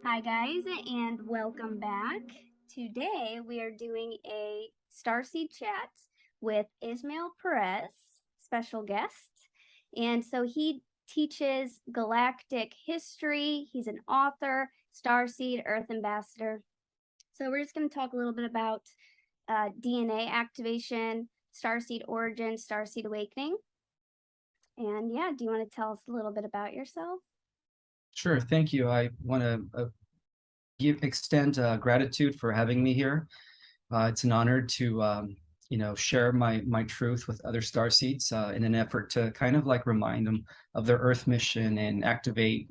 Hi guys, and welcome back. Today we are doing a Starseed chat with Ismael Perez, special guest. And so he teaches galactic history. He's an author, Starseed Earth Ambassador. So we're just going to talk a little bit about DNA activation, Starseed origin, Starseed awakening. And yeah, do you want to tell us a little bit about yourself? Sure, thank you. I want to extend gratitude for having me here. It's an honor to share my truth with other star seeds in an effort to kind of like remind them of their Earth mission and activate,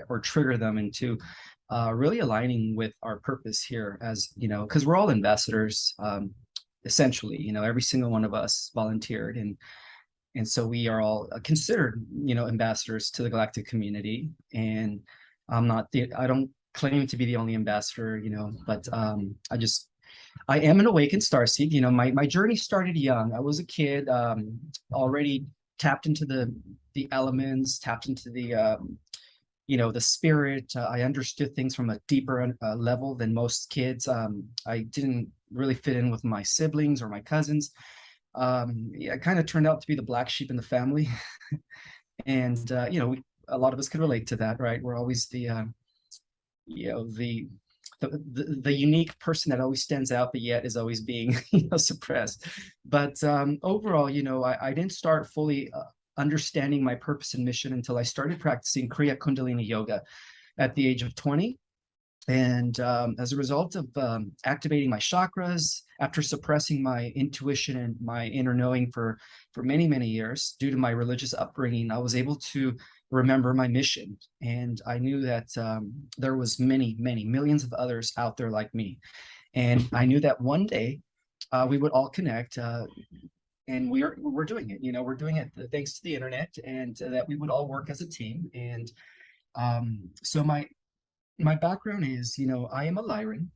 or trigger them into really aligning with our purpose here, as because we're all ambassadors, essentially. Every single one of us volunteered, and so we are all considered ambassadors to the galactic community. And I don't claim to be the only ambassador, but I am an awakened starseed. My journey started young. I was a kid, already tapped into the elements, tapped into the spirit. I understood things from a deeper level than most kids. I didn't really fit in with my siblings or my cousins. Yeah, it kind of turned out to be the black sheep in the family. And a lot of us could relate to that, right? We're always you know the the unique person that always stands out, but yet is always being suppressed. But overall, I didn't start fully understanding my purpose and mission until I started practicing Kriya Kundalini yoga at the age of 20. And as a result of activating my chakras, after suppressing my intuition and my inner knowing for many, many years, due to my religious upbringing, I was able to remember my mission. And I knew that there was many, many millions of others out there like me. And I knew that one day we would all connect. And we're doing it. We're doing it thanks to the internet, and that we would all work as a team. And so my background is, I am a Lyran.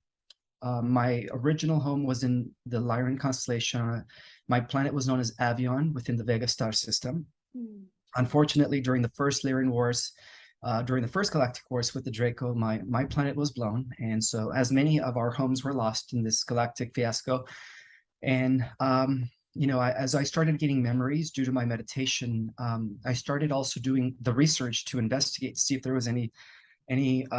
My original home was in the Lyran constellation. My planet was known as Avion within the Vega star system. Hmm. Unfortunately, during the first Lyran Wars, during the first Galactic Wars with the Draco, my planet was blown. And so, as many of our homes were lost in this galactic fiasco, and as I started getting memories due to my meditation, I started also doing the research to investigate to see if there was any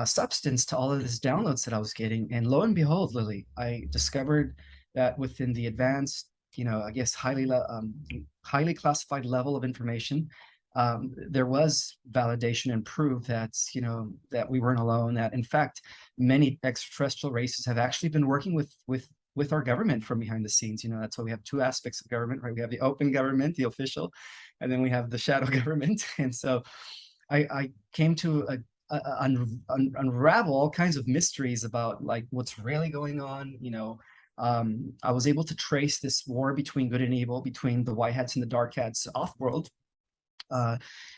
substance to all of these downloads that I was getting. And lo and behold, Lily, I discovered that within the advanced, I guess highly classified level of information, there was validation and proof that that we weren't alone. That in fact, many extraterrestrial races have actually been working with our government from behind the scenes. That's why we have two aspects of government, right? We have the open government, the official, and then we have the shadow government. And so I came to unravel all kinds of mysteries about like what's really going on. I was able to trace this war between good and evil, between the white hats and the dark hats off world, uh,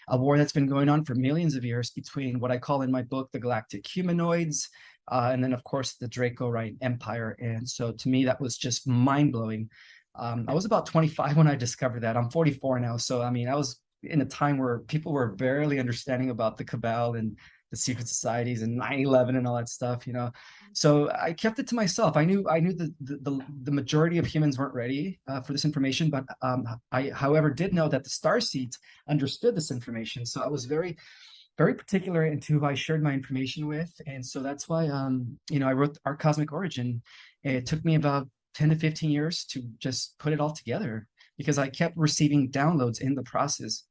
a war that's been going on for millions of years between what I call in my book the galactic humanoids, and then of course the Draco Right Empire. And so to me that was just mind-blowing. I was about 25 when I discovered that. I'm 44 now, so I mean I was in a time where people were barely understanding about the cabal and the secret societies and 9/11 and all that stuff. So I kept it to myself. I knew the majority of humans weren't ready for this information, but I however did know that the star seeds understood this information. So I was very, very particular into who I shared my information with. And so that's why I wrote Our Cosmic Origin. It took me about 10 to 15 years to just put it all together because I kept receiving downloads in the process.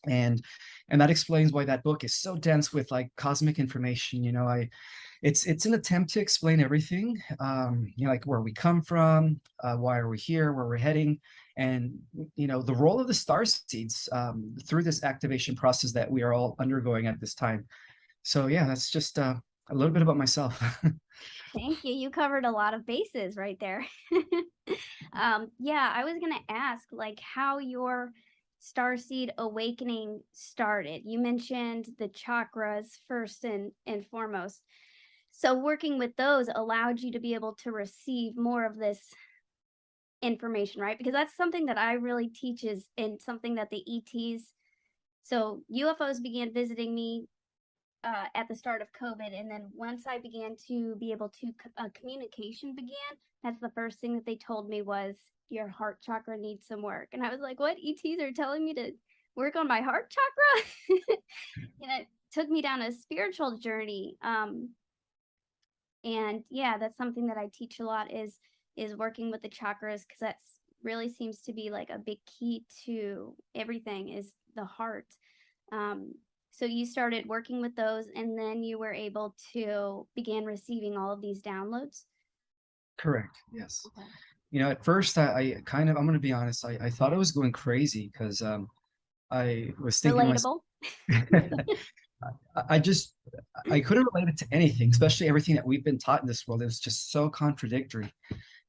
And that explains why that book is so dense with like cosmic information. It's an attempt to explain everything, like where we come from, why are we here, where we're heading, and the role of the star seeds through this activation process that we are all undergoing at this time. So yeah, that's just a little bit about myself. Thank you. You covered a lot of bases right there. Yeah, I was gonna ask like how your starseed awakening started. You mentioned the chakras first and foremost. So working with those allowed you to be able to receive more of this information, right? Because that's something that I really teach is and something that the ETs so UFOs began visiting me at the start of COVID. And then once I began to be able to, communication began, that's the first thing that they told me was, your heart chakra needs some work. And I was like, what? ETs are telling me to work on my heart chakra? And it took me down a spiritual journey. And yeah, that's something that I teach a lot is working with the chakras, because that's really seems to be like a big key to everything, is the heart. So you started working with those, and then you were able to begin receiving all of these downloads. Correct. Yes. Okay. You know, at first I kind of, I'm going to be honest, I thought I was going crazy because I was thinking to myself, Relatable. I just, I couldn't relate it to anything, especially everything that we've been taught in this world. It was just so contradictory.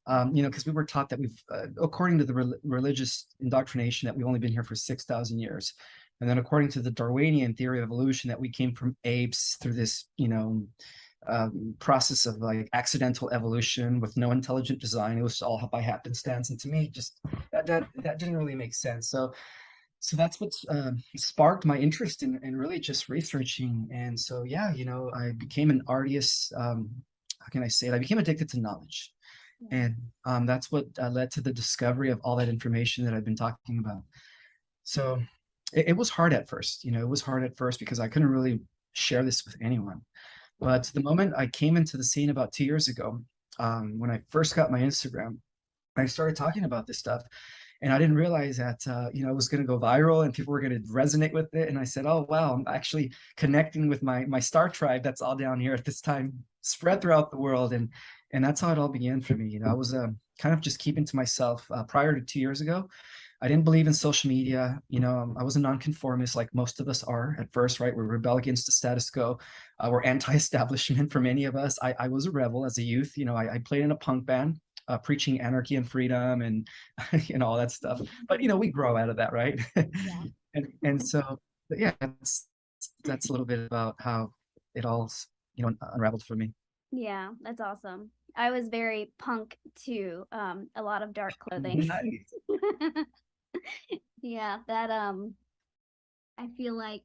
You know, because we were taught that we've, according to the religious indoctrination, that we've only been here for 6,000 years. And then according to the Darwinian theory of evolution, that we came from apes through this, you know, process of like accidental evolution with no intelligent design. It was all by happenstance. And to me, just that didn't really make sense. So that's what sparked my interest in really just researching. And so, yeah, you know, I became an artist. How can I say it? I became addicted to knowledge. And that's what led to the discovery of all that information that I've been talking about. So it was hard at first, you know, it was hard at first because I couldn't really share this with anyone. But the moment I came into the scene about 2 years ago, when I first got my Instagram, I started talking about this stuff. And I didn't realize that, you know, it was going to go viral and people were going to resonate with it. And I said, oh, wow, I'm actually connecting with my star tribe that's all down here at this time, spread throughout the world. And that's how it all began for me. You know, I was kind of just keeping to myself prior to 2 years ago. I didn't believe in social media. You know, I was a nonconformist like most of us are at first, right? We rebel against the status quo. We're anti-establishment for many of us. I was a rebel as a youth. You know, I played in a punk band. Preaching anarchy and freedom and all that stuff. But you know, we grow out of that, right? Yeah. and so, yeah, that's a little bit about how it all, you know, unraveled for me. Yeah, that's awesome. I was very punk too. A lot of dark clothing. Nice. Yeah, that I feel like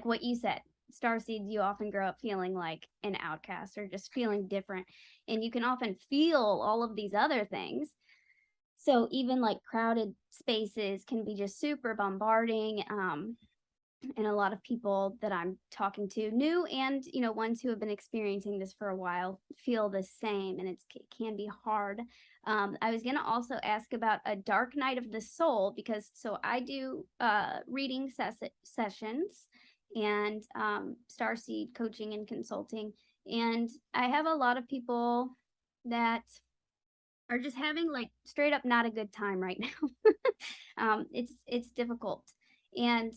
what you said, starseeds, you often grow up feeling like an outcast or just feeling different, and you can often feel all of these other things. So even like crowded spaces can be just super bombarding. And a lot of people that I'm talking to, new and ones who have been experiencing this for a while, feel the same, and it can be hard. I was going to also ask about a dark night of the soul, because so I do reading sessions and starseed coaching and consulting, and I have a lot of people that are just having like straight up not a good time right now. It's difficult. And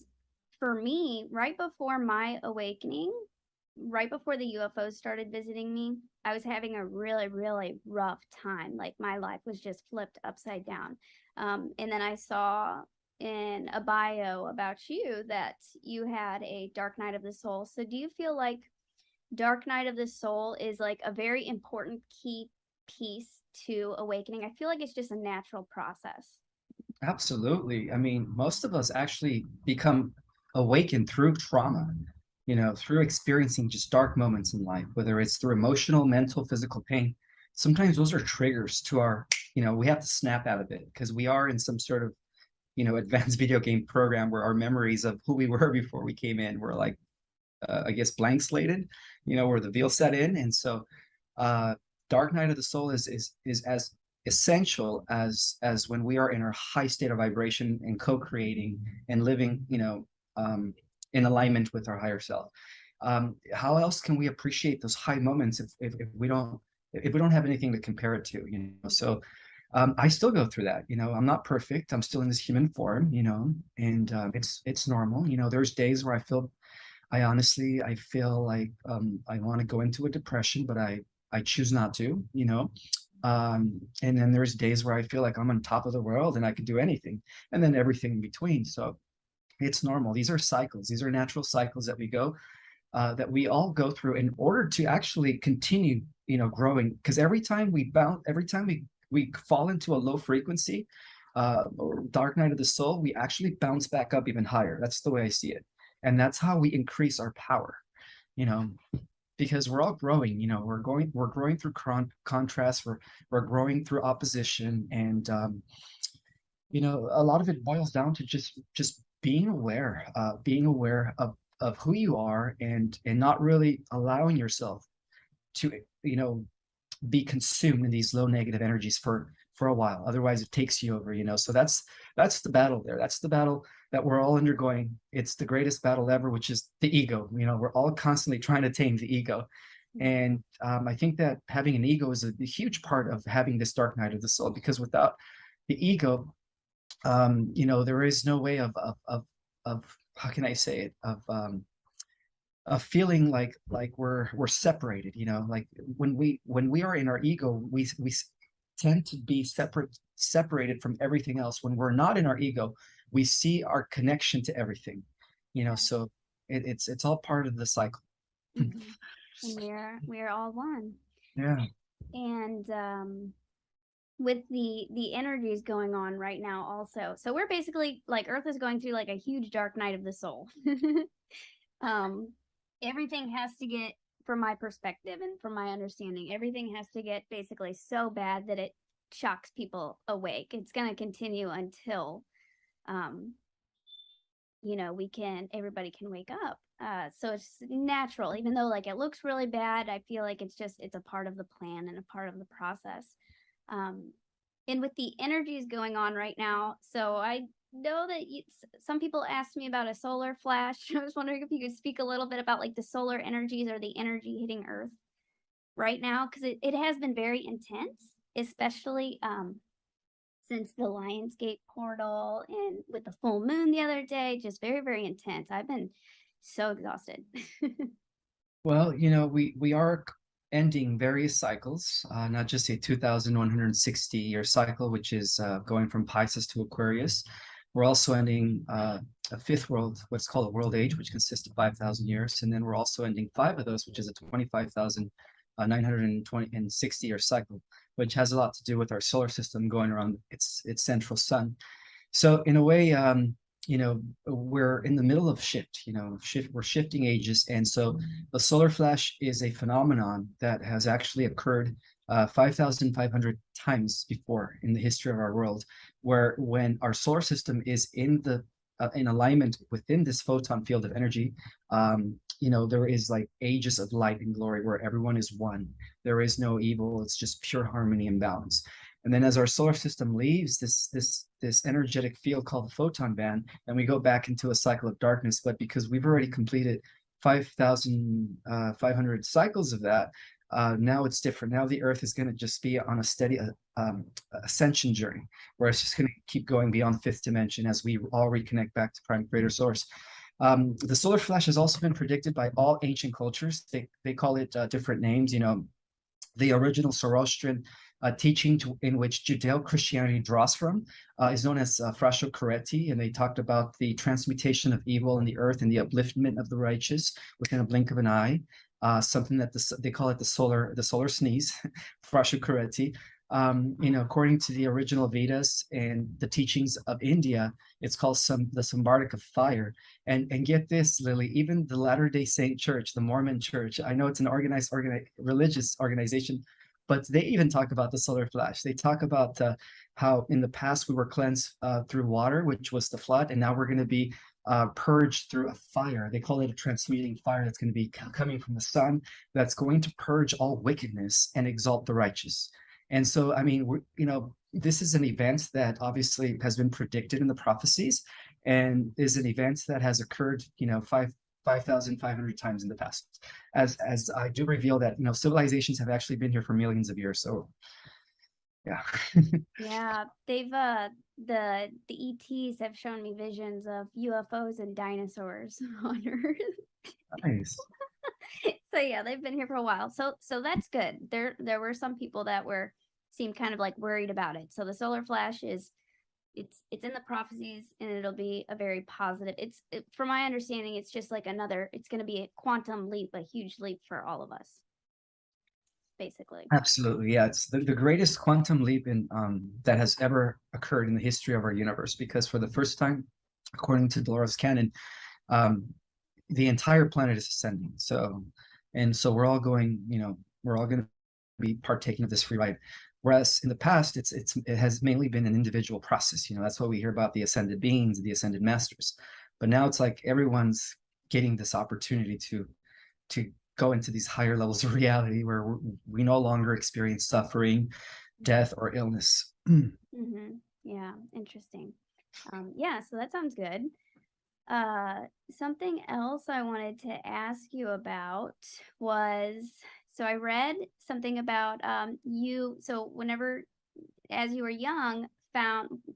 for me, right before my awakening, right before the UFOs started visiting me, I was having a really, really rough time. Like my life was just flipped upside down. And then I saw in a bio about you that you had a dark night of the soul. So do you feel like dark night of the soul is like a very important key piece to awakening? I feel like it's just a natural process. Absolutely. I mean, most of us actually become awakened through trauma, you know, through experiencing just dark moments in life, whether it's through emotional, mental, physical pain. Sometimes those are triggers to our, you know, we have to snap out of it because we are in some sort of, you know, advanced video game program where our memories of who we were before we came in were like, I guess, blank slated, you know, where the veil set in. And so, uh, dark night of the soul is as essential as when we are in our high state of vibration and co-creating and living, you know, in alignment with our higher self. How else can we appreciate those high moments if we don't have anything to compare it to, you know? So I still go through that. You know, I'm not perfect. I'm still in this human form, you know, and it's normal. You know, there's days where I honestly, I feel like I want to go into a depression, but I choose not to, you know. And then there's days where I feel like I'm on top of the world and I can do anything, and then everything in between. So it's normal. These are cycles. These are natural cycles that we go, that we all go through in order to actually continue, you know, growing. Because every time we fall into a low frequency, or dark night of the soul, we actually bounce back up even higher. That's the way I see it, and that's how we increase our power. you know, because we're all growing, we're growing through contrast, we're growing through opposition, and a lot of it boils down to just being aware of who you are, and not really allowing yourself to be consumed in these low negative energies for a while. Otherwise it takes you over. So that's the battle there. That's the battle that we're all undergoing. It's the greatest battle ever, which is the ego. We're all constantly trying to tame the ego. And I think that having an ego is a huge part of having this dark night of the soul, because without the ego, there is no way of how can I say it, of feeling like we're separated. Like when we are in our ego, we tend to be separated from everything else. When we're not in our ego, we see our connection to everything. So it's all part of the cycle. And we're all one. Yeah. And with the energies going on right now also, so we're basically like Earth is going through like a huge dark night of the soul. Everything has to get, from my perspective and from my understanding, everything has to get basically so bad that it shocks people awake. It's going to continue until everybody can wake up. So it's natural, even though like it looks really bad. I feel like it's a part of the plan and a part of the process. And with the energies going on right now, so I know that some people asked me about a solar flash. I was wondering if you could speak a little bit about like the solar energies or the energy hitting Earth right now, because it has been very intense, especially since the Lionsgate portal and with the full moon the other day. Just very, very intense. I've been so exhausted. Well, we are ending various cycles, not just a 2,160-year cycle, which is going from Pisces to Aquarius. We're also ending a fifth world, what's called a world age, which consists of 5,000 years. And then we're also ending 5 of those, which is a 25,960-year cycle, which has a lot to do with our solar system going around its central sun. So in a way, we're in the middle of we're shifting ages. And so the solar flash is a phenomenon that has actually occurred 5,500 times before in the history of our world, where when our solar system is in alignment within this photon field of energy, there is like ages of light and glory where everyone is one. There is no evil. It's just pure harmony and balance. And then as our solar system leaves this energetic field called the photon band, and we go back into a cycle of darkness. But because we've already completed 5,500 cycles of that, now it's different. Now the Earth is going to just be on a steady ascension journey, where it's just going to keep going beyond the fifth dimension as we all reconnect back to prime creator source. The solar flash has also been predicted by all ancient cultures. They call it different names. The original Zoroastrian teaching in which Judeo-Christianity draws from is known as Frasho Coretti, and they talked about the transmutation of evil in the earth and the upliftment of the righteous within a blink of an eye. Something that they call it the solar sneeze, Frasho Coretti. According to the original Vedas and the teachings of India, it's called the Sambardic of fire. And get this, Lily, even the Latter-day Saint Church, the Mormon Church, I know it's an organized religious organization, but they even talk about the solar flash. They talk about how in the past we were cleansed through water, which was the flood, and now we're going to be purged through a fire. They call it a transmuting fire that's going to be coming from the sun, that's going to purge all wickedness and exalt the righteous. And so, I mean, this is an event that obviously has been predicted in the prophecies, and is an event that has occurred, 5,500 times in the past. As I do reveal that, civilizations have actually been here for millions of years. So, yeah. Yeah, they've the ETs have shown me visions of UFOs and dinosaurs on Earth. Nice. So yeah, they've been here for a while. So that's good. There were some people that seemed kind of like worried about it. So the solar flash it's in the prophecies, and it'll be a very positive. From my understanding, it's just like it's going to be a quantum leap, a huge leap for all of us, basically. Absolutely, yeah. It's the greatest quantum leap that has ever occurred in the history of our universe, because for the first time, according to Dolores Cannon, the entire planet is ascending. So, and so we're all going, we're all going to be partaking of this free ride. Whereas in the past, it has mainly been an individual process. That's why we hear about the ascended beings, the ascended masters. But now it's like everyone's getting this opportunity to go into these higher levels of reality where we no longer experience suffering, death, or illness. Mm-hmm. Yeah, interesting. Yeah, so that sounds good. Something else I wanted to ask you about was, so I read something about you. So whenever, as you were young,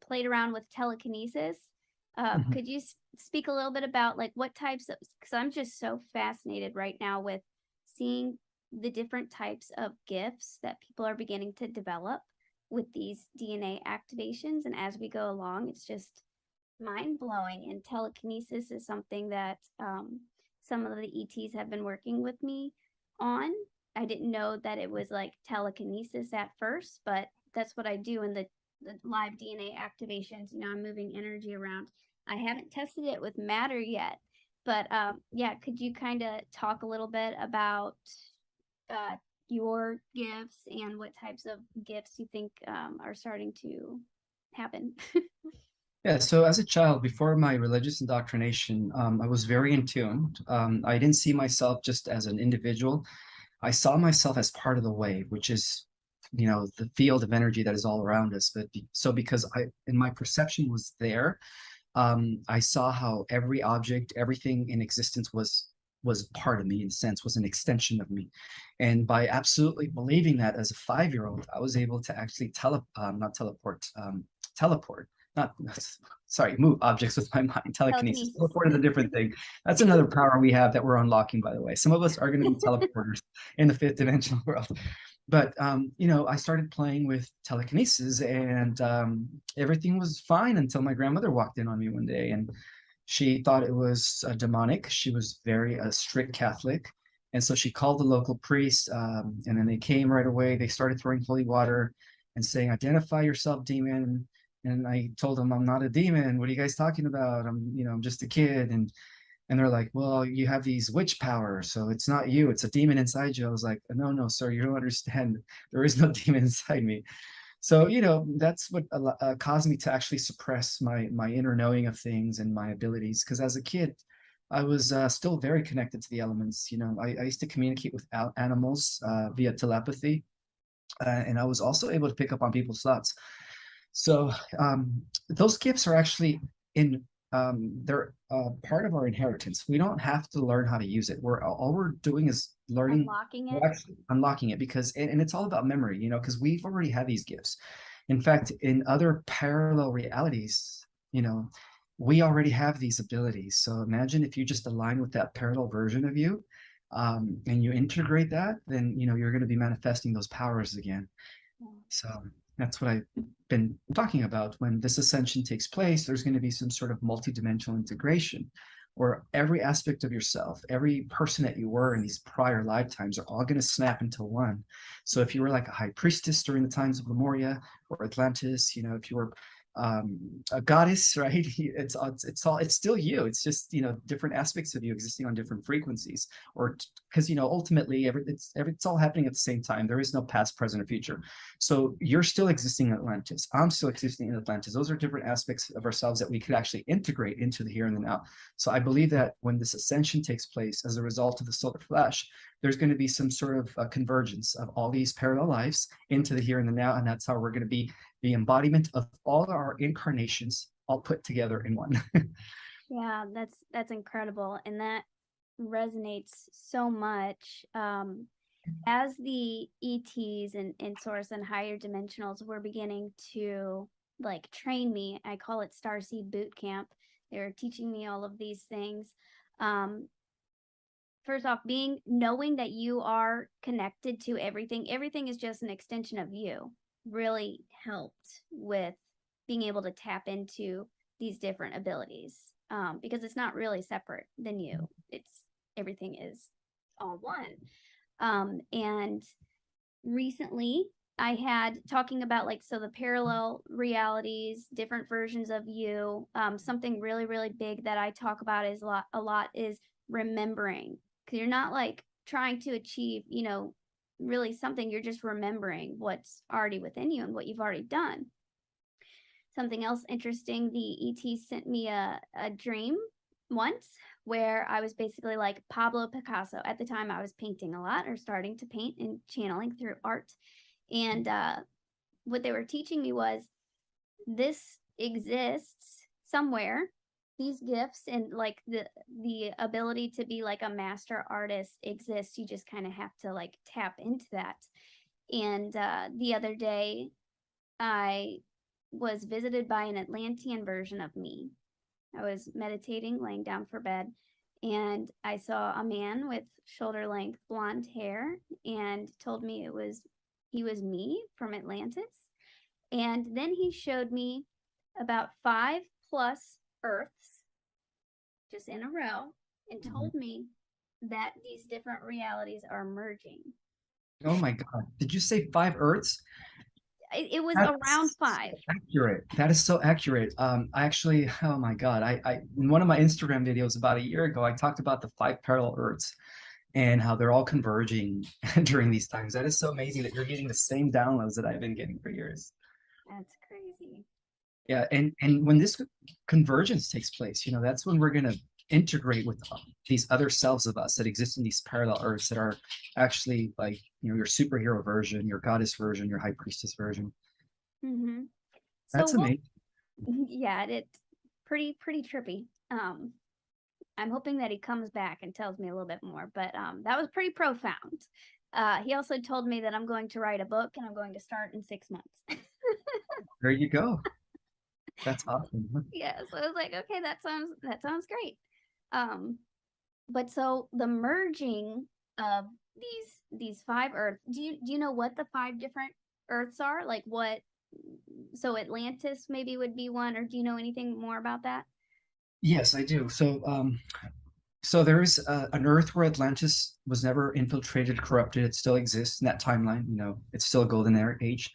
played around with telekinesis. Mhm. Could you speak a little bit about like what types of? Because I'm just so fascinated right now with seeing the different types of gifts that people are beginning to develop with these DNA activations, and as we go along, it's just mind blowing. And telekinesis is something that some of the ETs have been working with me on. I didn't know that it was like telekinesis at first, but that's what I do in the live DNA activations. I'm moving energy around. I haven't tested it with matter yet, but yeah, could you kind of talk a little bit about uh, your gifts and what types of gifts you think are starting to happen? Yeah, so as a child, before my religious indoctrination, I was very in tune. I didn't see myself just as an individual. I saw myself as part of the wave, which is, the field of energy that is all around us. So because in my perception was there, I saw how every object, everything in existence was part of me, in a sense, was an extension of me. And by absolutely believing that as a 5-year-old, I was able to actually teleport, not sorry, move objects with my mind. Telekinesis. Telekinesis. Teleport is a different thing. That's another power we have that we're unlocking, by the way. Some of us are going to be teleporters in the fifth dimensional world. But I started playing with telekinesis, and everything was fine until my grandmother walked in on me one day, and she thought it was demonic. She was very strict Catholic, and so she called the local priest, and then they came right away. They started throwing holy water and saying, "Identify yourself, demon." And I told them, "I'm not a demon. What are you guys talking about? I'm just a kid." And they're like, "Well, you have these witch powers, so it's not you, it's a demon inside you." I was like, "No, no, sir, you don't understand. There is no demon inside me." So, that's what caused me to actually suppress my inner knowing of things and my abilities. Because as a kid, I was still very connected to the elements. I used to communicate with animals via telepathy, and I was also able to pick up on people's thoughts. So those gifts are actually in they're part of our inheritance. We don't have to learn how to use it. All we're doing is learning, Unlocking it. we're actually unlocking it, because and it's all about memory, because we've already had these gifts. In fact, in other parallel realities, we already have these abilities. So imagine if you just align with that parallel version of you, and you integrate that, then you're going to be manifesting those powers again. So that's what I've been talking about. When this ascension takes place, there's going to be some sort of multidimensional integration where every aspect of yourself, every person that you were in these prior lifetimes are all going to snap into one. So if you were like a high priestess during the times of Lemuria or Atlantis, if you were a goddess, right? It's still you. It's just different aspects of you existing on different frequencies, or because ultimately it's all happening at the same time. There is no past, present, or future. So you're still existing in Atlantis. I'm still existing in Atlantis. Those are different aspects of ourselves that we could actually integrate into the here and the now. So I believe that when this ascension takes place as a result of the solar flash, there's going to be some sort of convergence of all these parallel lives into the here and the now, and that's how we're going to be the embodiment of all our incarnations all put together in one. Yeah, that's incredible, and that resonates so much. As the ETs and source and higher dimensionals were beginning to like train me, I call it Starseed Boot Camp. They're teaching me all of these things. Um, First off, knowing that you are connected to everything is just an extension of you, really helped with being able to tap into these different abilities, because it's not really separate than you. It's everything is all one. And recently I had talking about like, so the parallel realities, different versions of you. Something really, really big that I talk about is a lot is remembering, because you're not like trying to achieve, you know, really something. You're just remembering what's already within you and what you've already done. Something else interesting, the ET sent me a dream once where I was basically like Pablo Picasso. At the time, I was painting a lot or starting to paint and channeling through art. And what they were teaching me was this exists somewhere. These gifts and like the ability to be like a master artist exists. You just kind of have to like tap into that. And the other day, I was visited by an Atlantean version of me. I was meditating, laying down for bed, and I saw a man with shoulder length blonde hair and told me he was me from Atlantis. And then he showed me about 5+ Earths just in a row and told me that these different realities are merging. Oh my God. Did you say 5 Earths? It was around That's 5. accurate. That is so accurate. I actually, oh my God, I in one of my Instagram videos about a year ago, I talked about the 5 parallel Earths and how they're all converging during these times. That is so amazing that you're getting the same downloads that I've been getting for years. That's crazy. Yeah, and when this convergence takes place, you know, that's when we're gonna integrate with these other selves of us that exist in these parallel Earths that are actually like, you know, your superhero version, your goddess version, your high priestess version. Mm-hmm. So That's we'll, amazing. yeah, it's pretty trippy. I'm hoping that he comes back and tells me a little bit more, but that was pretty profound. He also told me that I'm going to write a book and I'm going to start in 6 months. There you go. That's awesome. Yeah, so I was like, okay, that sounds great. Um, but so the merging of these 5 Earths, do you know what the 5 different Earths are? Like what? So Atlantis maybe would be one, or do you know anything more about that? Yes, I do. So there's an Earth where Atlantis was never infiltrated, corrupted. It still exists in that timeline. You know, it's still a golden age.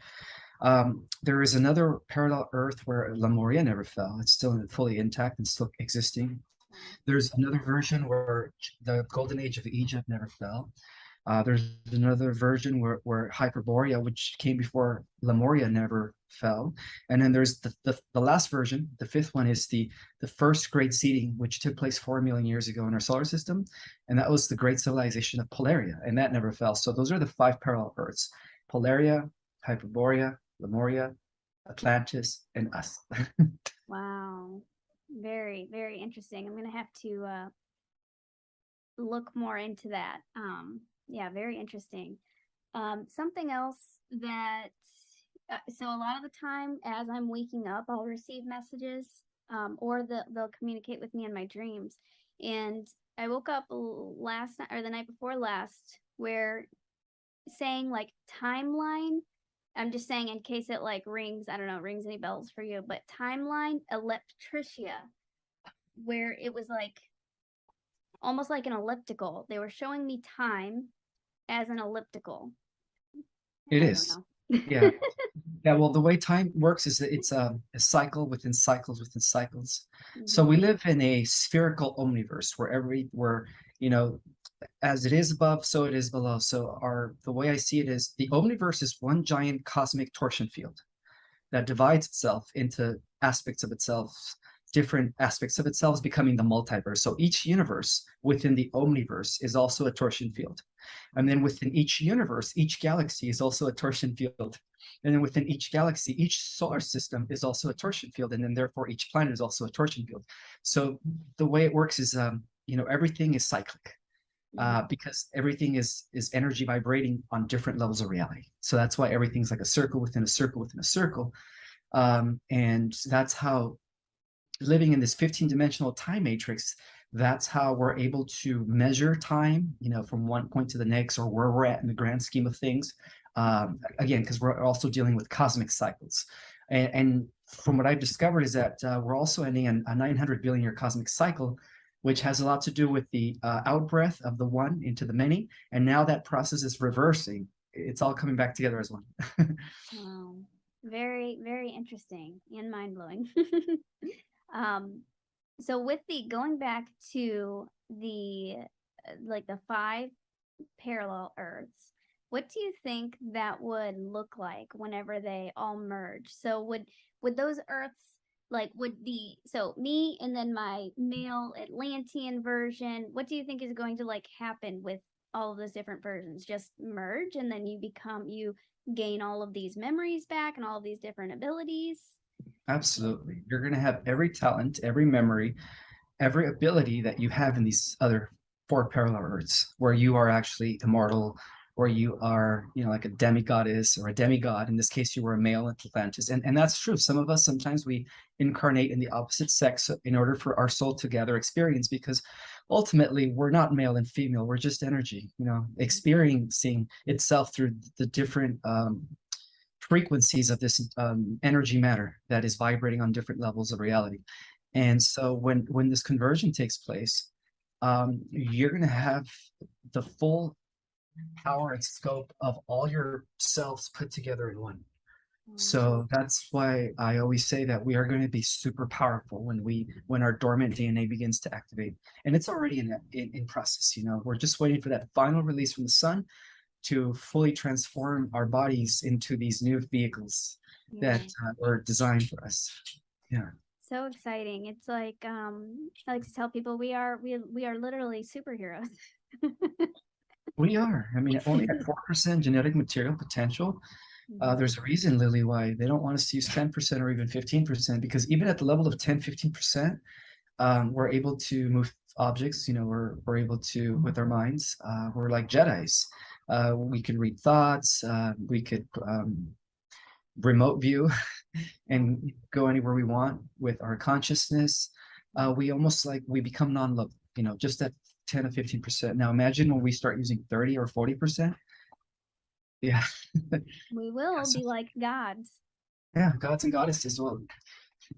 There is another parallel Earth where Lemuria never fell. It's still fully intact and still existing. There's another version where the golden age of Egypt never fell. There's another version where Hyperborea, which came before Lemuria, never fell. And then there's the last version, the fifth one, is the first great seeding, which took place 4 million years ago in our solar system. And that was the great civilization of Polaria, and that never fell. So those are the 5 parallel Earths: Polaria, Hyperborea, Lemuria, Atlantis, and us. Wow. Very interesting. I'm gonna have to look more into that. Yeah, very interesting. Something else that so a lot of the time as I'm waking up, I'll receive messages, or they'll communicate with me in my dreams. And I woke up last night or the night before last where saying like timeline. I'm just saying in case it like rings, I don't know, rings any bells for you, but timeline electricia, where it was like almost like an elliptical. They were showing me time as an elliptical. It I don't is. know. Yeah. Yeah, well, the way time works is that it's a cycle within cycles within cycles. So Mm-hmm. we live in a spherical omniverse where you know, as it is above, so it is below. So the way I see it is the omniverse is one giant cosmic torsion field that divides itself into aspects of itself, different aspects of itself, becoming the multiverse. So each universe within the omniverse is also a torsion field. And then within each universe, each galaxy is also a torsion field. And then within each galaxy, each solar system is also a torsion field. And then therefore each planet is also a torsion field. So the way it works is, you know, everything is cyclic. Because everything is energy vibrating on different levels of reality. So that's why everything's like a circle within a circle within a circle. And that's how living in this 15-dimensional time matrix, that's how we're able to measure time, you know, from one point to the next, or where we're at in the grand scheme of things. Again, because we're also dealing with cosmic cycles. And from what I've discovered is that we're also ending a 900 billion year cosmic cycle, which has a lot to do with the outbreath of the one into the many. And now that process is reversing. It's all coming back together as one. Wow. Very interesting and mind blowing. um, So with the going back to the like the 5 parallel Earths, what do you think that would look like whenever they all merge? So would those Earths like would the so me and then my male Atlantean version, what do you think is going to like happen with all of those different versions? Just merge and then you gain all of these memories back and all of these different abilities? Absolutely. You're going to have every talent, every memory, every ability that you have in these other 4 parallel Earths, where you are actually immortal, where you are, like a demigoddess or a demigod. In this case, you were a male Atlantis. And that's true. Some of us, sometimes we incarnate in the opposite sex in order for our soul to gather experience, because ultimately we're not male and female. We're just energy, experiencing itself through the different frequencies of this energy matter that is vibrating on different levels of reality. And so when this conversion takes place, you're going to have the full power and scope of all your selves put together in one. So that's why I always say that we are going to be super powerful when our dormant DNA begins to activate, and it's already in process. We're just waiting for that final release from the sun to fully transform our bodies into these new vehicles that were designed for us. Yeah. So exciting. It's like I like to tell people we are literally superheroes. We are. I mean, only at 4% genetic material potential. There's a reason, Lily, why they don't want us to use 10% or even 15%, because even at the level of 10, 15%, we're able to move objects. We're able to, with our minds, we're like Jedis. We could read thoughts. We could remote view and go anywhere we want with our consciousness. We become non-local, just at 10 or 15%. Now imagine when we start using 30 or 40%. Yeah. We will be like gods. Yeah, gods and goddesses. Well,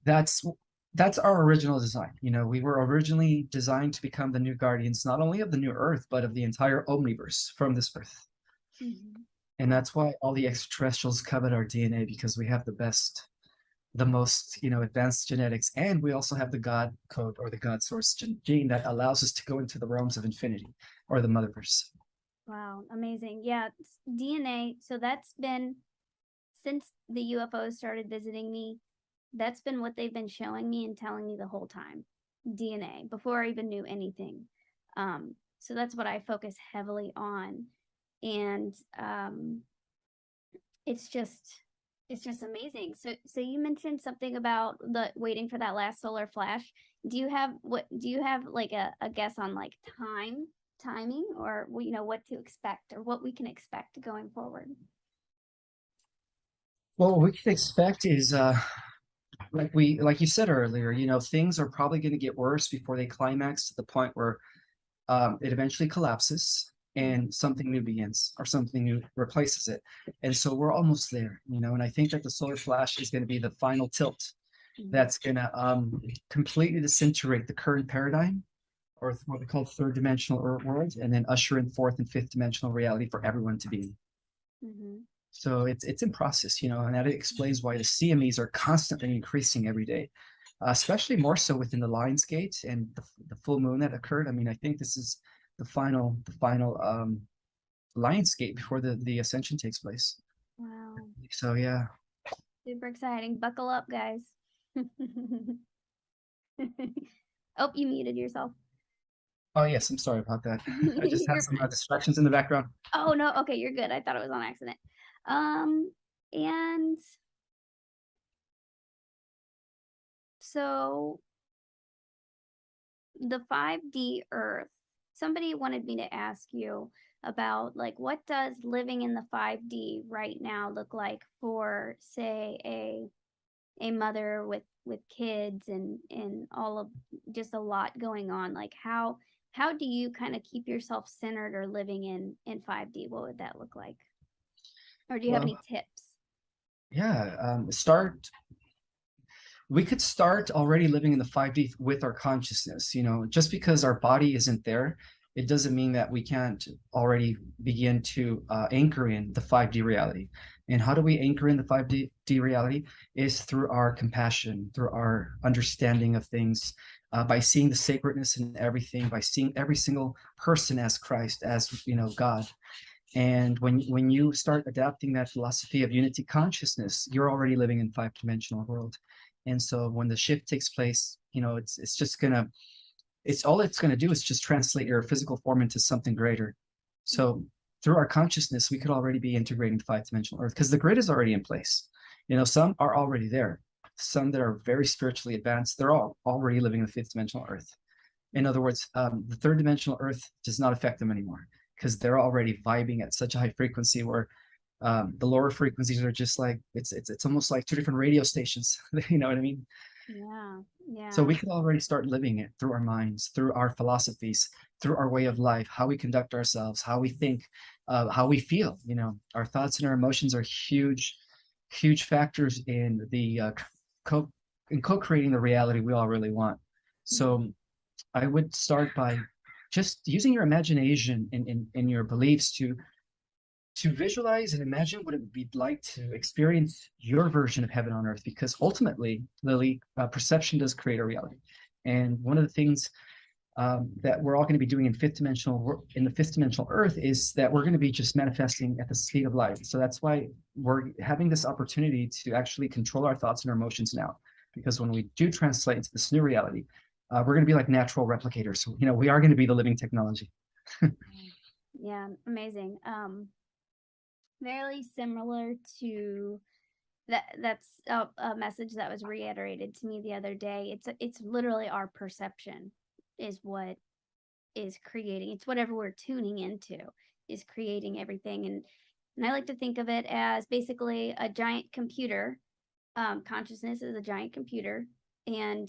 that's our original design. We were originally designed to become the new guardians, not only of the new Earth, but of the entire omniverse from this Earth. And that's why all the extraterrestrials covet our DNA, because we have the most advanced genetics, and we also have the God code or the God source gene that allows us to go into the realms of infinity or the motherverse. Wow, amazing. Yeah, DNA. So that's been since the UFOs started visiting me, that's been what they've been showing me and telling me the whole time. DNA before I even knew anything. So that's what I focus heavily on. And it's just amazing. So you mentioned something about the waiting for that last solar flash. Do you have like a guess on like timing, or what to expect or what we can expect going forward? Well, what we can expect is like you said earlier, things are probably going to get worse before they climax to the point where it eventually collapses and something new begins or something new replaces it. And so we're almost there, and I think that the solar flash is going to be the final tilt that's going to completely disintegrate the current paradigm, or what we call third dimensional world, and then usher in fourth and fifth dimensional reality for everyone to be in. So it's in process, and that explains why the CMEs are constantly increasing every day, especially more so within the Lionsgate and the full moon that occurred. I mean, I think this is the final Lionsgate before the ascension takes place. Wow. So yeah. Super exciting. Buckle up, guys. Oh, you muted yourself. Oh yes, I'm sorry about that. I just had some distractions in the background. Oh no, okay, you're good. I thought it was on accident. And so the 5D Earth, somebody wanted me to ask you about like what does living in the 5D right now look like for say a mother with kids and all of just a lot going on. Like how do you kind of keep yourself centered or living in 5D? What would that look like? Or do you have any tips? Yeah, we could start already living in the 5D with our consciousness. Just because our body isn't there, it doesn't mean that we can't already begin to anchor in the 5D reality. And how do we anchor in the 5D reality? Is through our compassion, through our understanding of things, by seeing the sacredness in everything, by seeing every single person as Christ, as, you know, God. And when you start adapting that philosophy of unity consciousness, you're already living in 5-dimensional world. And so when the shift takes place, you know, it's just gonna, it's all it's gonna do is just translate your physical form into something greater. So through our consciousness, we could already be integrating the 5-dimensional Earth, because the grid is already in place. You know, some are already there. Some that are very spiritually advanced, they're all already living in the 5th-dimensional Earth. In other words, the 3rd-dimensional Earth does not affect them anymore, because they're already vibing at such a high frequency where the lower frequencies are just like, it's almost like 2 different radio stations. You know what I mean? Yeah. So Yeah. we can already start living it through our minds, through our philosophies, through our way of life, how we conduct ourselves, how we think, how we feel. You know, our thoughts and our emotions are huge factors in the co-creating the reality we all really want. So I would start by just using your imagination in your beliefs to visualize and imagine what it would be like to experience your version of heaven on earth, because ultimately, Lily, perception does create a reality. And one of the things that we're all going to be doing in the 5th-dimensional Earth is that we're going to be just manifesting at the speed of light. So that's why we're having this opportunity to actually control our thoughts and our emotions now, because when we do translate into this new reality, we're going to be like natural replicators. So, you know, we are going to be the living technology. Yeah, amazing. Very similar to that's a message that was reiterated to me the other day. It's literally our perception is what is creating. It's whatever we're tuning into is creating everything. And I like to think of it as basically a giant computer. Consciousness is a giant computer, and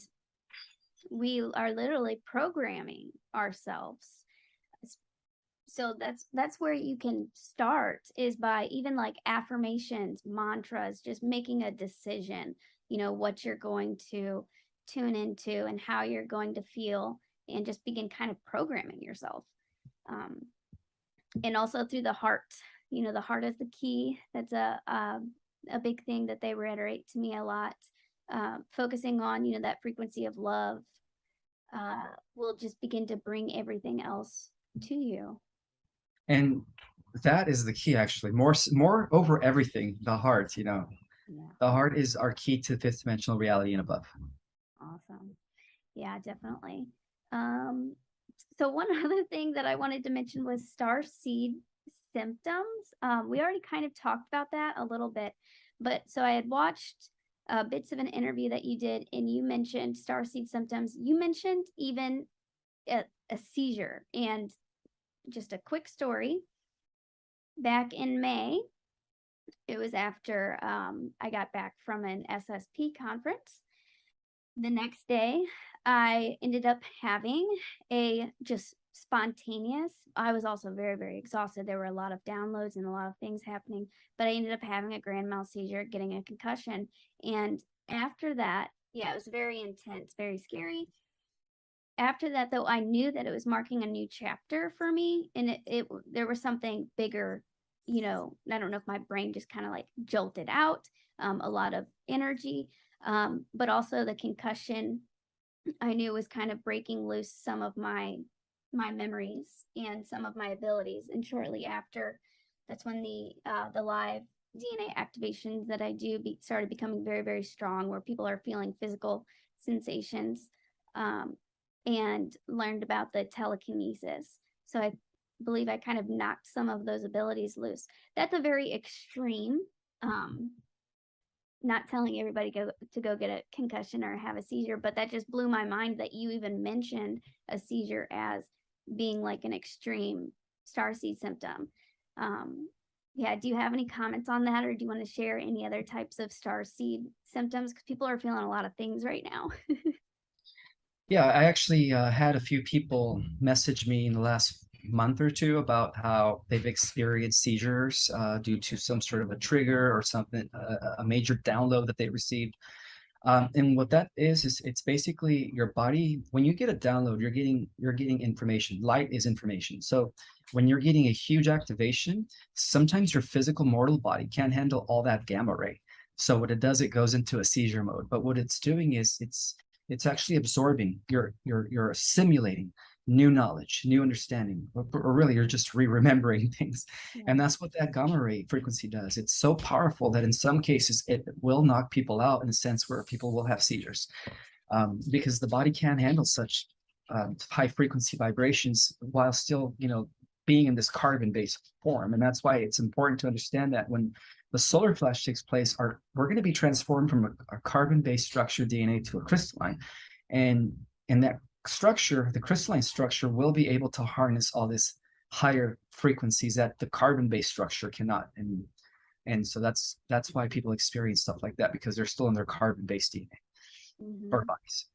we are literally programming ourselves. So that's where you can start, is by even like affirmations, mantras, just making a decision, you know, what you're going to tune into and how you're going to feel, and just begin kind of programming yourself. And also through the heart, you know, the heart is the key. That's a big thing that they reiterate to me a lot. Focusing on, you know, that frequency of love will just begin to bring everything else to you. And that is the key, actually. More over everything, the heart, you know. Yeah. The heart is our key to 5th-dimensional reality and above. Awesome. Yeah, definitely. So one other thing that I wanted to mention was star seed symptoms. We already kind of talked about that a little bit, but so I had watched bits of an interview that you did, and you mentioned star seed symptoms. You mentioned even a seizure. And just a quick story. Back in May, it was after I got back from an SSP conference. The next day, I ended up having a just spontaneous, I was also very, very exhausted. There were a lot of downloads and a lot of things happening, but I ended up having a grand mal seizure, getting a concussion. And after that, yeah, it was very intense, very scary. After that, though, I knew that it was marking a new chapter for me, and there was something bigger. You know, I don't know if my brain just kind of like jolted out, a lot of energy, but also the concussion, I knew was kind of breaking loose some of my memories and some of my abilities. And shortly after, that's when the live DNA activations that I do started becoming very, very strong, where people are feeling physical sensations. And learned about the telekinesis. So I believe I kind of knocked some of those abilities loose. That's a very extreme, not telling everybody to go get a concussion or have a seizure, but that just blew my mind that you even mentioned a seizure as being like an extreme starseed symptom. Yeah, do you have any comments on that, or do you want to share any other types of starseed symptoms? Because people are feeling a lot of things right now. Yeah, I actually had a few people message me in the last month or two about how they've experienced seizures due to some sort of a trigger or something, a major download that they received. And what that is it's basically your body. When you get a download, you're getting information. Light is information. So when you're getting a huge activation, sometimes your physical mortal body can't handle all that gamma ray. So what it does, it goes into a seizure mode. But what it's doing is it's actually absorbing. You're simulating new knowledge, new understanding, or really you're just re-remembering things. And that's what that gamma ray frequency does. It's so powerful that in some cases it will knock people out in a sense where people will have seizures, because the body can't handle such high frequency vibrations while still, being in this carbon-based form. And that's why it's important to understand that when the solar flash takes place, we're going to be transformed from a carbon-based structure DNA to a crystalline. And that structure, the crystalline structure, will be able to harness all this higher frequencies that the carbon-based structure cannot. And so that's why people experience stuff like that, because they're still in their carbon-based DNA or bodies.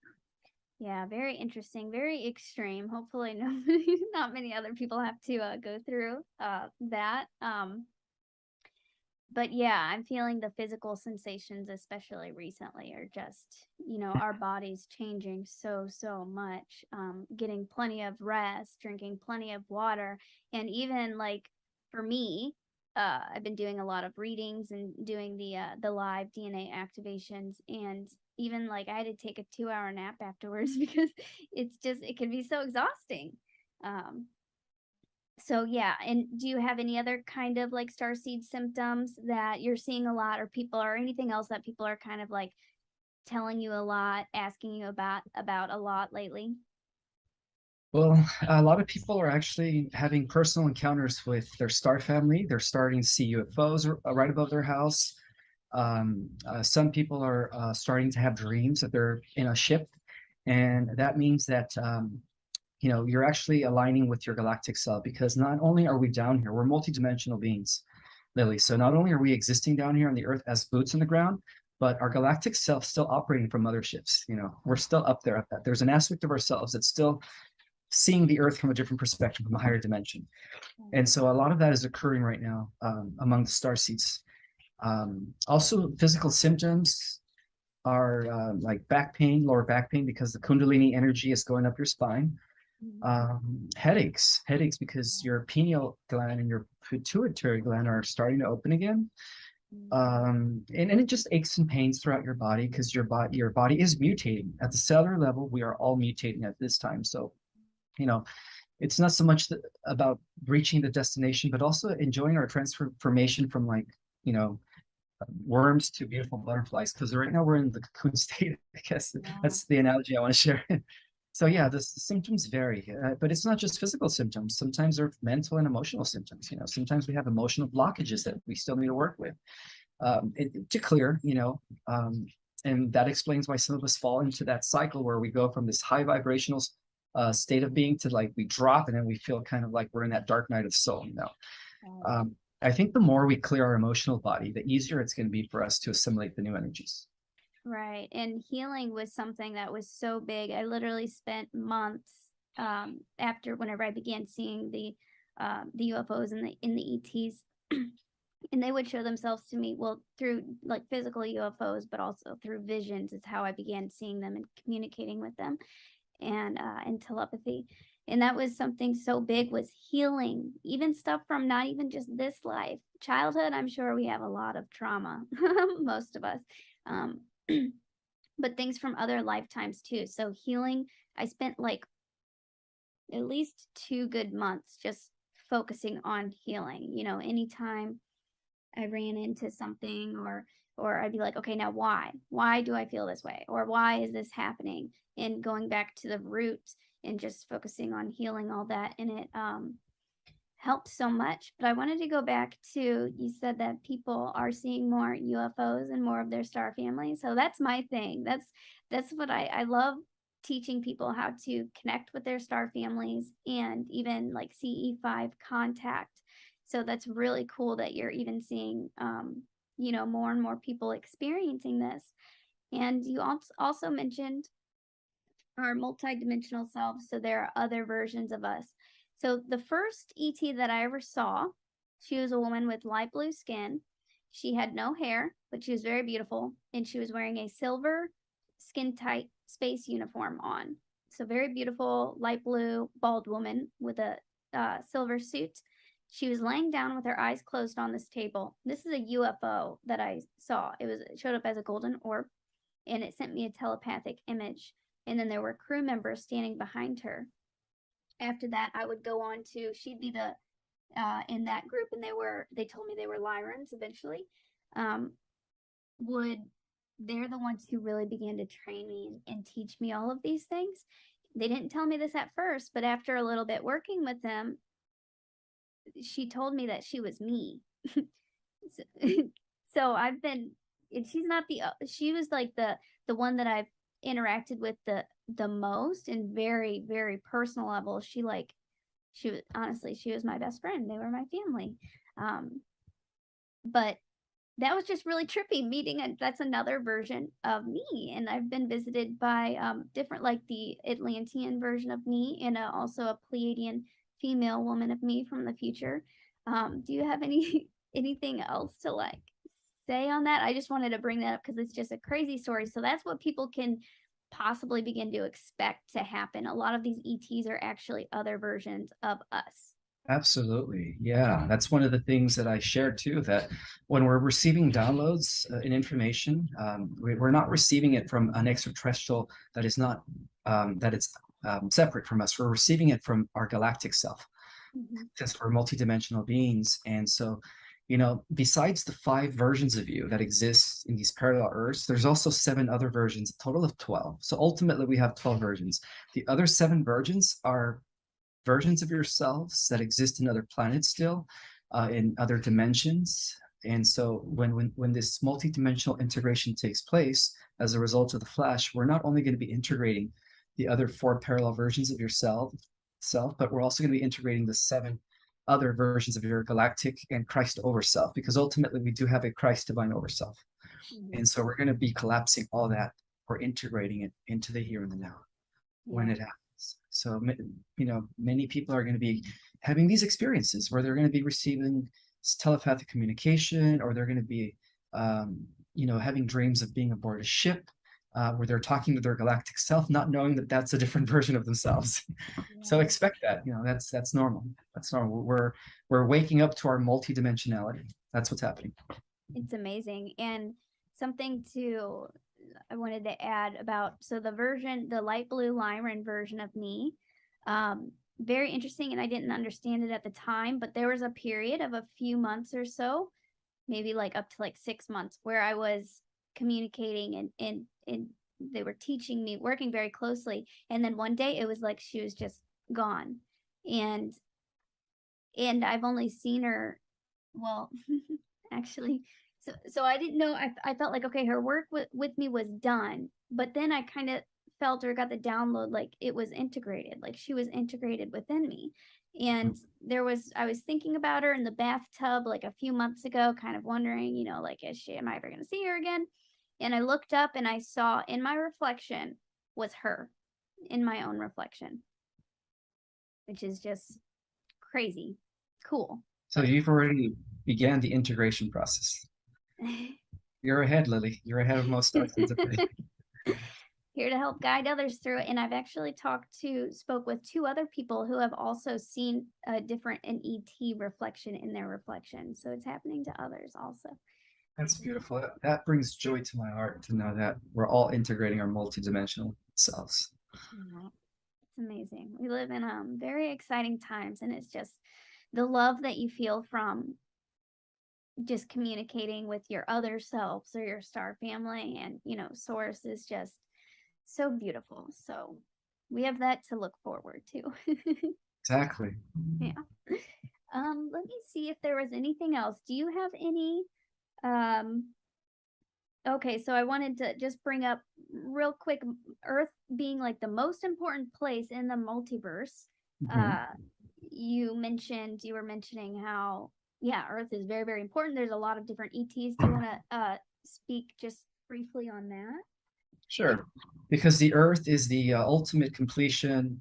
Yeah, very interesting, very extreme. Hopefully not many other people have to go through that. But yeah, I'm feeling the physical sensations, especially recently, are just, our bodies changing so much. Getting plenty of rest, drinking plenty of water, and even like for me, I've been doing a lot of readings and doing the live DNA activations, and even like I had to take a 2-hour nap afterwards because it can be so exhausting. So yeah, and do you have any other kind of like starseed symptoms that you're seeing a lot, or people, or anything else that people are kind of like telling you a lot, asking you about a lot lately? Well, a lot of people are actually having personal encounters with their star family. They're starting to see UFOs right above their house. Some people are starting to have dreams that they're in a ship, and that means that you're actually aligning with your galactic self, because not only are we down here, we're multidimensional beings, Lily. So not only are we existing down here on the Earth as boots on the ground, but our galactic self still operating from motherships. We're still up there at that. There's an aspect of ourselves that's still seeing the Earth from a different perspective, from a higher dimension. And so a lot of that is occurring right now among the starseeds. Also, physical symptoms are like back pain, lower back pain, because the Kundalini energy is going up your spine. Headaches because your pineal gland and your pituitary gland are starting to open again. And it just aches and pains throughout your body, because your body is mutating at the cellular level. We are all mutating at this time. So it's not so much about reaching the destination, but also enjoying our transformation from worms to beautiful butterflies, because right now we're in the cocoon state. I guess that's the analogy I want to share. So yeah, the symptoms vary, but it's not just physical symptoms. Sometimes they're mental and emotional symptoms. Sometimes we have emotional blockages that we still need to work with to clear. And that explains why some of us fall into that cycle where we go from this high vibrational state of being to we drop, and then we feel kind of like we're in that dark night of soul. I think the more we clear our emotional body, the easier it's going to be for us to assimilate the new energies. Right. And healing was something that was so big. I literally spent months after whenever I began seeing the UFOs and the ETs, and they would show themselves to me, well, through like physical UFOs, but also through visions is how I began seeing them and communicating with them, and telepathy. And that was something so big, was healing, even stuff from not even just this life, childhood. I'm sure we have a lot of trauma, most of us. But things from other lifetimes too. So healing, I spent like at least 2 good months just focusing on healing. Anytime I ran into something, or I'd be like, okay, now why do I feel this way, or why is this happening, and going back to the root and just focusing on healing all that. And it helped so much. But I wanted to go back to, you said that people are seeing more UFOs and more of their star families. So that's my thing. That's what I love, teaching people how to connect with their star families, and even like CE5 contact. So that's really cool that you're even seeing more and more people experiencing this. And you also mentioned our multidimensional selves. So there are other versions of us. So the first ET that I ever saw, she was a woman with light blue skin. She had no hair, but she was very beautiful, and she was wearing a silver skin tight space uniform on. So very beautiful, light blue, bald woman with a silver suit. She was laying down with her eyes closed on this table. This is a UFO that I saw. It showed up as a golden orb, and it sent me a telepathic image. And then there were crew members standing behind her. After that, I would go on to, she'd be the in that group, and they told me they were Lyrans eventually. They're the ones who really began to train me and teach me all of these things. They didn't tell me this at first, but after a little bit working with them, she told me that she was me. So I've been, and she's not she was like the one that I've interacted with the most and very, very personal level. She was, honestly, she was my best friend. They were my family. But that was just really trippy meeting, and that's another version of me. And I've been visited by different, like the Atlantean version of me, and also a Pleiadian female woman of me from the future. Do you have anything else to like say on that? I just wanted to bring that up because it's just a crazy story. So that's what people can possibly begin to expect to happen. A lot of these ETs are actually other versions of us. Absolutely. Yeah. That's one of the things that I shared too, that when we're receiving downloads and information, we're not receiving it from an extraterrestrial that is not, that it's separate from us. We're receiving it from our galactic self, because we're multidimensional beings. And so, you know, besides the 5 versions of you that exist in these parallel Earths, there's also 7 other versions, a total of 12. So ultimately we have 12 versions. The other 7 versions are versions of yourselves that exist in other planets still, in other dimensions. And so when this multidimensional integration takes place as a result of the flash, we're not only going to be integrating the other 4 parallel versions of yourself, but we're also going to be integrating the 7 other versions of your galactic and Christ overself, because ultimately we do have a Christ divine overself. And so we're going to be collapsing all that, or integrating it into the here and the now when it happens. So, you know, many people are going to be having these experiences where they're going to be receiving telepathic communication, or they're going to be, you know, having dreams of being aboard a ship, where they're talking to their galactic self, not knowing that that's a different version of themselves. So expect that, you know, that's normal. That's normal. We're waking up to our multidimensionality. That's what's happening. It's amazing. And something I wanted to add about, so the light blue Lyran version of me, very interesting, and I didn't understand it at the time, but there was a period of a few months or so, maybe like up to like 6 months, where I was communicating and they were teaching me, working very closely, and then one day it was like she was just gone. And I've only seen her, well, actually, so I didn't know. I felt like, okay, her work with me was done, but then I kind of felt, or got the download, like it was integrated, like she was integrated within me. And I was thinking about her in the bathtub like a few months ago, kind of wondering, you know, like, am I ever going to see her again? And I looked up and I saw in my reflection was her, in my own reflection, which is just crazy cool. So you've already began the integration process. You're ahead, Lily. You're ahead of most stars. Here to help guide others through it. And I've actually spoke with 2 other people who have also seen an ET reflection in their reflection. So it's happening to others also. That's beautiful. That brings joy to my heart to know that we're all integrating our multidimensional selves. It's amazing. We live in very exciting times, and it's just the love that you feel from just communicating with your other selves or your star family and, you know, source is just so beautiful. So we have that to look forward to. Exactly. Yeah. Let me see if there was anything else. Do you have any okay, so I wanted to just bring up real quick, Earth being like the most important place in the multiverse. You were mentioning how, yeah, Earth is very, very important. There's a lot of different ETs. Do you want to speak just briefly on that? Sure. Because the Earth is the ultimate completion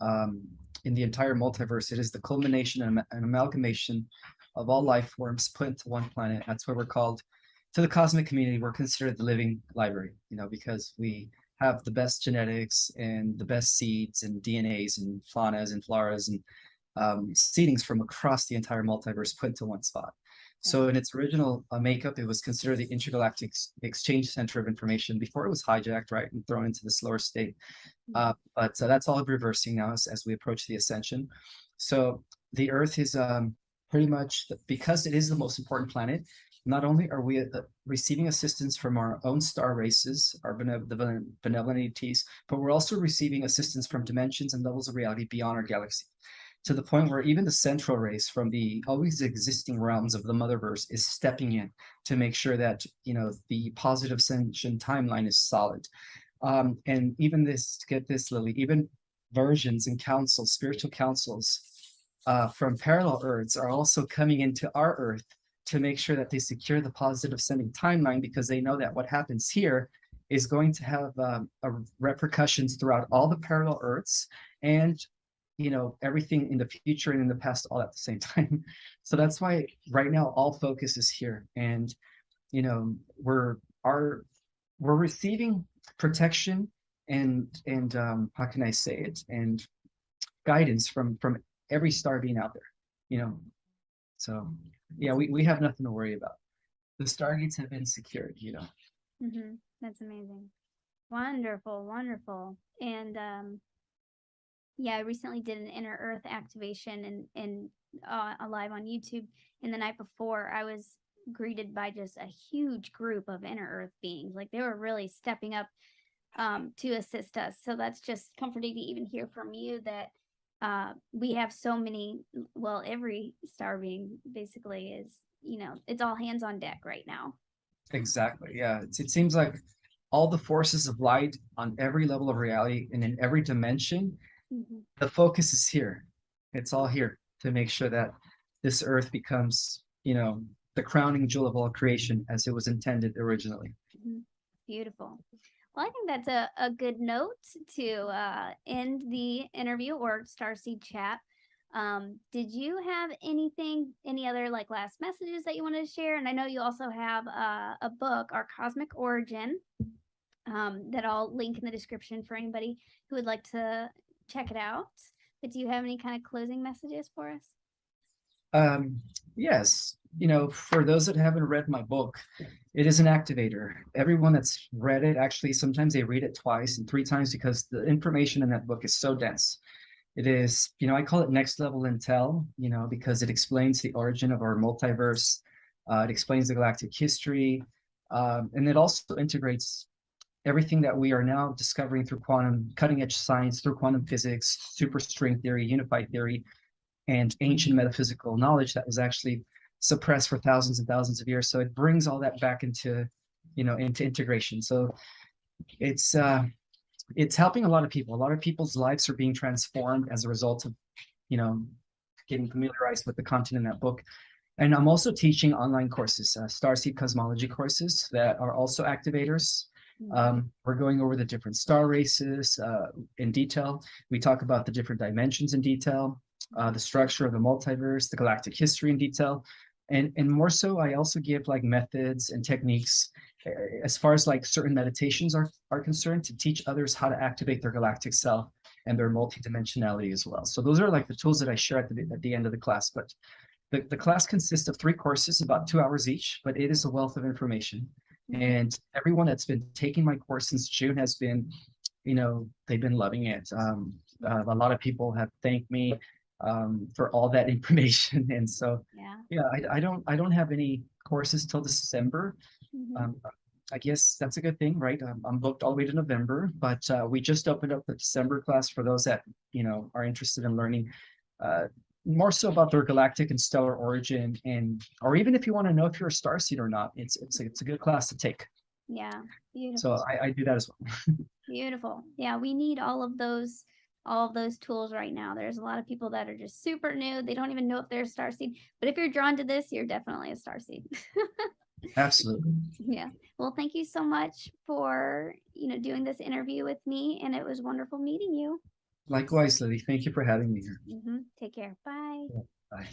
in the entire multiverse. It is the culmination and an amalgamation of all life forms put into one planet. That's why we're called, to the cosmic community, we're considered the living library, you know, because we have the best genetics and the best seeds and DNAs and faunas and floras and seedings from across the entire multiverse put into one spot. So in its original makeup, it was considered the intergalactic exchange center of information before it was hijacked, right, and thrown into the slower state. But that's all reversing now as we approach the ascension. So the Earth is pretty much, because it is the most important planet, not only are we receiving assistance from our own star races, our benevolent entities, but we're also receiving assistance from dimensions and levels of reality beyond our galaxy, to the point where even the central race from the always existing realms of the motherverse is stepping in to make sure that, you know, the positive ascension timeline is solid. And even this, get this, Lily, even versions and councils, spiritual councils from parallel Earths are also coming into our Earth to make sure that they secure the positive ascending timeline, because they know that what happens here is going to have repercussions throughout all the parallel Earths, and, you know, everything in the future and in the past all at the same time. So that's why right now all focus is here. And, you know, we're receiving protection and how can I say it, and guidance from every star being out there, you know. So yeah, we have nothing to worry about. The stargates have been secured, you know. That's amazing. Wonderful, wonderful. And yeah, I recently did an inner earth activation and live on YouTube, and the night before I was greeted by just a huge group of inner earth beings. Like, they were really stepping up to assist us. So that's just comforting to even hear from you that we have so many, well, every star being basically is, you know, it's all hands on deck right now. Exactly. Yeah. It seems like all the forces of light on every level of reality and in every dimension, the focus is here. It's all here to make sure that this earth becomes, you know, the crowning jewel of all creation as it was intended originally. Beautiful. Well, I think that's a good note to end the interview or Starseed chat. Did you have any other like last messages that you wanted to share? And I know you also have a book, Our Cosmic Origin, that I'll link in the description for anybody who would like to check it out. But do you have any kind of closing messages for us? Yes, you know, for those that haven't read my book, it is an activator. Everyone that's read it, actually, sometimes they read it twice and three times because the information in that book is so dense. It is, you know, I call it next level intel, you know, because it explains the origin of our multiverse. It explains the galactic history, and it also integrates everything that we are now discovering through quantum, cutting edge science, through quantum physics, superstring theory, unified theory, and ancient metaphysical knowledge that was actually suppressed for thousands and thousands of years. So it brings all that back into, you know, into integration. So it's helping a lot of people. A lot of people's lives are being transformed as a result of, you know, getting familiarized with the content in that book. And I'm also teaching online courses, starseed cosmology courses that are also activators. We're going over the different star races in detail. We talk about the different dimensions in detail, the structure of the multiverse, the galactic history in detail. And more so, I also give like methods and techniques as far as like certain meditations are concerned, to teach others how to activate their galactic self and their multidimensionality as well. So those are like the tools that I share at the end of the class. But the class consists of 3 courses, about 2 hours each, but it is a wealth of information. And everyone that's been taking my course since June has been, you know, they've been loving it. A lot of people have thanked me for all that information. And so, yeah, I don't have any courses till December. I guess that's a good thing, right? I'm booked all the way to November, but we just opened up the December class for those that, you know, are interested in learning more so about their galactic and stellar origin, and or even if you want to know if you're a starseed or not, it's a good class to take. Yeah, beautiful. So I do that as well. Beautiful. Yeah, we need all of those tools right now. There's a lot of people that are just super new. They don't even know if they're a starseed. But if you're drawn to this, you're definitely a starseed. Absolutely. Yeah. Well, thank you so much for, you know, doing this interview with me, and it was wonderful meeting you. Likewise, Lily. Thank you for having me here. Take care. Bye. Bye.